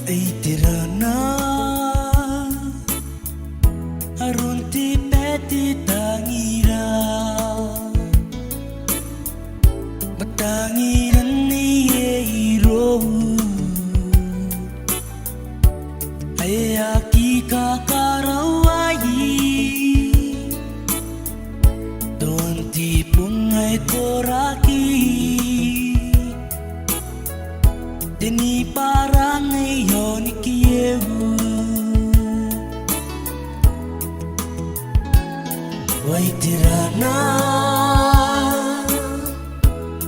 Eitirana Arunti peti tangira Batangiran ni eiro Ayaki kakarawai Donti pungai koraki Deni parang ngayon ikiyewu Way tirana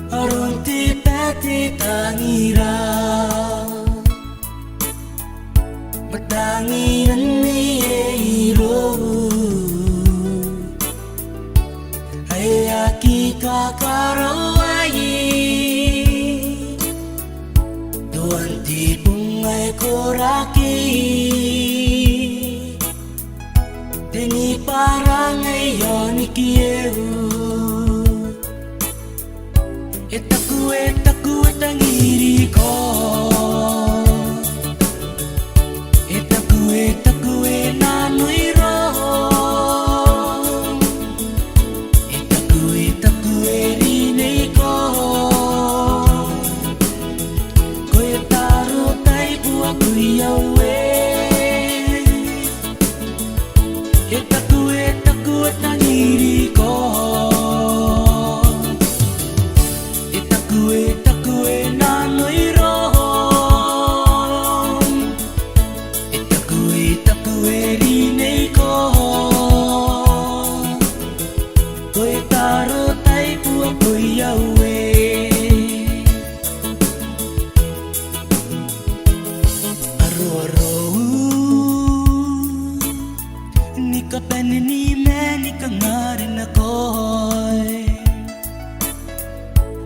Arunti peti tangira Batangiran ni eiro Ayaki kakarawai Tuanti bungai koraki Deni parang ngayon ikiyewu Etaku etangiri ko Etaku nanoy ro Etaku rinay ko Ko'y taro tay buwag ko'y yawe Etaku nangiri ko Etaku nanoy ro Etaku rinay ko Ko'y taro tay buwag ko'y yawe Kapani ni meni kangarin ako'y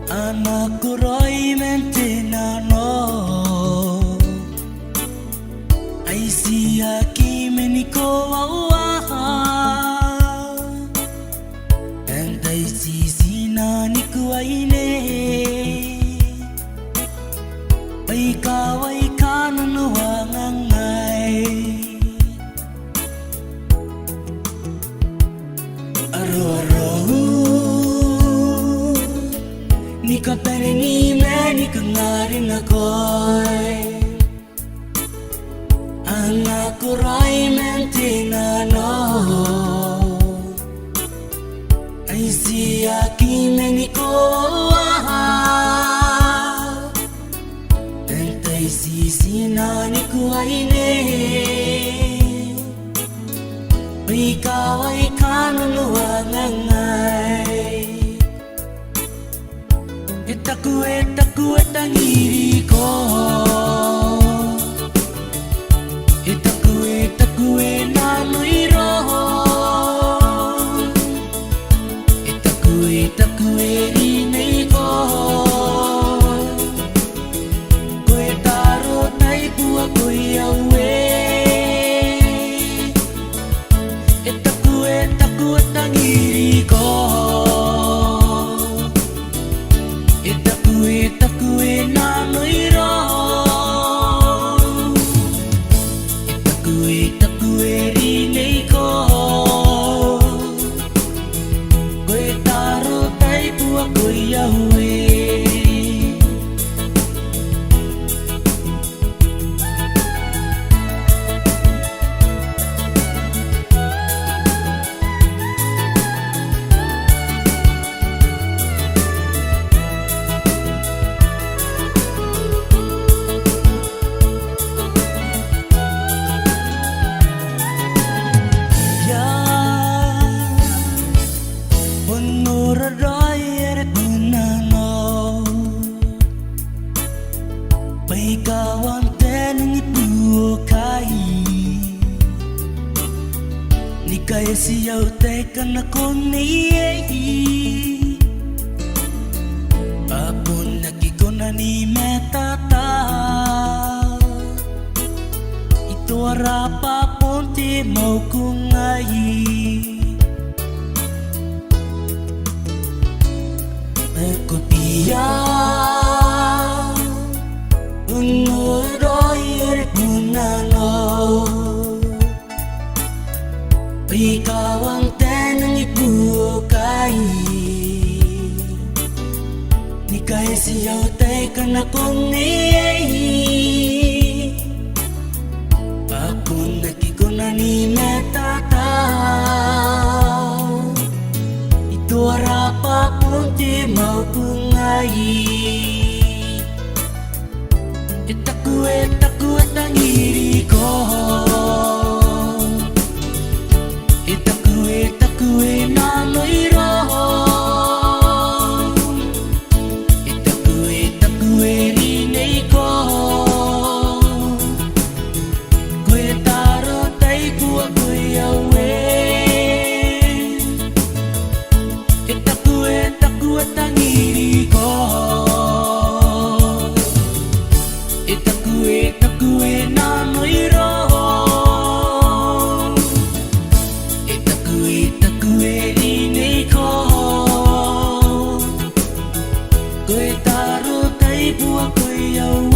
Anak ko ro'y mentinano Ay siya kimeni ko awa Tantay sisinani ko ay ne Ay kaway kanunuwangangay Ni kapani ni meni kangarin ako'y Anak ko ro'y mentinano Ay siya kimeni ko Tantay sisinani ko ay ne Ikaw ay kanunuwangangay Etaku etangiri ko Etaku nanoy ro Etaku rinay ko Ko'y taro tay buwag ko'y yawe Etaku nangiri ko Etaku nanoy ro Etaku rinay ko Ko'y taro tay buwag ko'y yawe Ikaw ang tenang ipukai Ni kaya siyaw tekan ako niye Apun nagiko na ni metata Ito arapa ponti mau kungai Aku piya Unur doy yêu tay kana kong ni Aku nakikuna ni metatao Ito harapa pun di mau pungai Takue tangiri ko Takue nanoy roho Takue rinay ko Kue taro tay kuwa kue awe Takue tangiri ko Takue nanoy roho Takue rinay ko Kue taro tay buwa kue awe